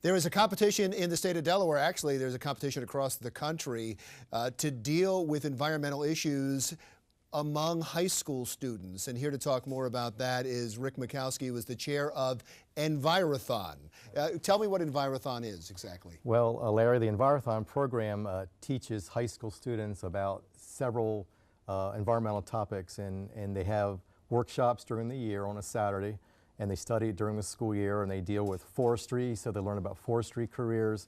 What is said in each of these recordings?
There is a competition in the state of Delaware. Actually, there's a competition across the country to deal with environmental issues among high school students. And here to talk more about that is Rick Mickowski, who is the chair of Envirothon. Tell me what Envirothon is exactly. Well, Larry, the Envirothon program teaches high school students about several environmental topics, and they have workshops during the year on a Saturday, and they study during the school year, and they deal with forestry, so they learn about forestry careers,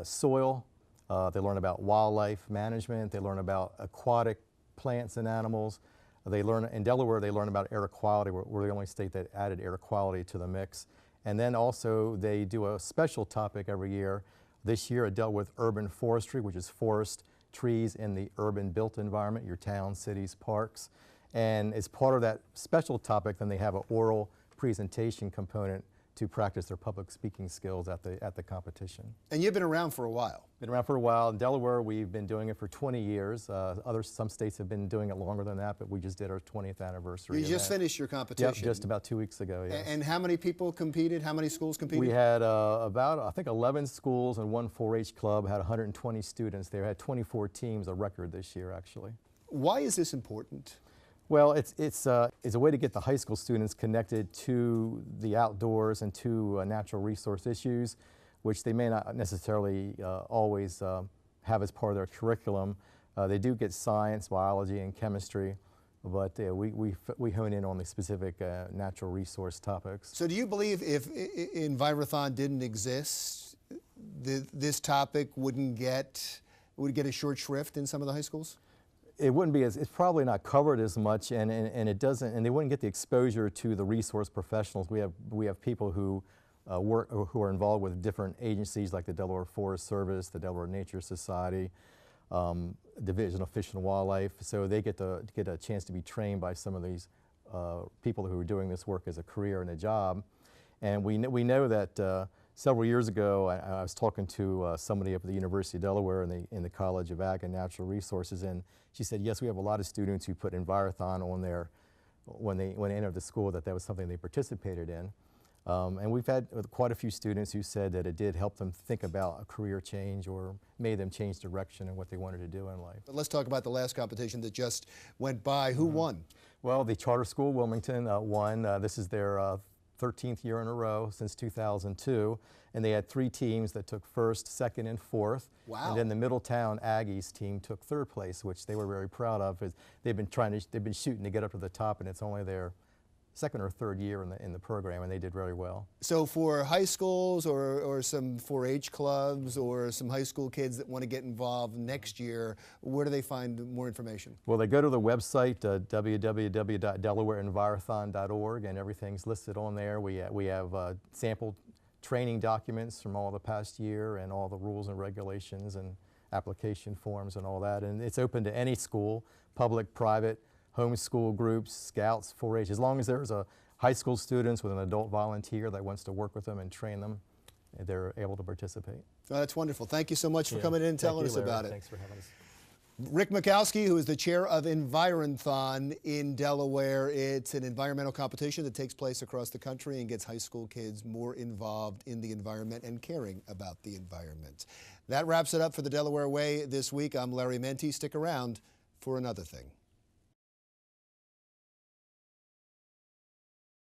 soil, they learn about wildlife management, they learn about aquatic plants and animals. They learn, in Delaware, they learn about air quality. We're the only state that added air quality to the mix. And then also they do a special topic every year. This year it dealt with urban forestry, which is forest trees in the urban built environment, your towns, cities, parks. And as part of that special topic, then they have an oral presentation component to practice their public speaking skills at the competition. And you've been around for a while. Been around for a while. In Delaware, we've been doing it for 20 years. Some states have been doing it longer than that, but we just did our 20th anniversary. You just finished your competition? Yep, just about 2 weeks ago, yes. And how many people competed? How many schools competed? We had about, I think, 11 schools and one 4-H club, had 120 students there, had 24 teams, a record this year, actually. Why is this important? Well, it's a way to get the high school students connected to the outdoors and to natural resource issues, which they may not necessarily always have as part of their curriculum. They do get science, biology, and chemistry, but we hone in on the specific natural resource topics. So do you believe if Envirothon didn't exist, this topic would get a short shrift in some of the high schools? It wouldn't be it's probably not covered as much, and it doesn't, and they wouldn't get the exposure to the resource professionals. We have people who who are involved with different agencies like the Delaware Forest Service, the Delaware Nature Society, Division of Fish and Wildlife. So they get a chance to be trained by some of these people who are doing this work as a career and a job. And we know that several years ago, I was talking to somebody up at the University of Delaware in the College of Ag and Natural Resources, and she said, yes, we have a lot of students who put Envirothon on there when they entered the school, that was something they participated in. And we've had quite a few students who said that it did help them think about a career change or made them change direction in what they wanted to do in life. But let's talk about the last competition that just went by. Who won? Well, the Charter School Wilmington won. This is their 13th year in a row since 2002, and they had 3 teams that took first, second, and fourth. Wow. And then the Middletown Aggies team took 3rd place, which they were very proud of. They've been shooting to get up to the top, and it's only their 2nd or 3rd year in the program, and they did very well. So for high schools or some 4-H clubs or some high school kids that want to get involved next year, where do they find more information? Well, they go to the website, www.delawareenvirothon.org, and everything's listed on there. We have sample training documents from all the past year and all the rules and regulations and application forms and all that. And it's open to any school, public, private, homeschool groups, scouts, 4-H. As long as there's a high school students with an adult volunteer that wants to work with them and train them, they're able to participate. Oh, that's wonderful. Thank you so much for coming in and telling us about it. Thanks for having us. Rick Mickowski, who is the chair of Envirothon in Delaware. It's an environmental competition that takes place across the country and gets high school kids more involved in the environment and caring about the environment. That wraps it up for the Delaware Way this week. I'm Larry Menti. Stick around for another thing.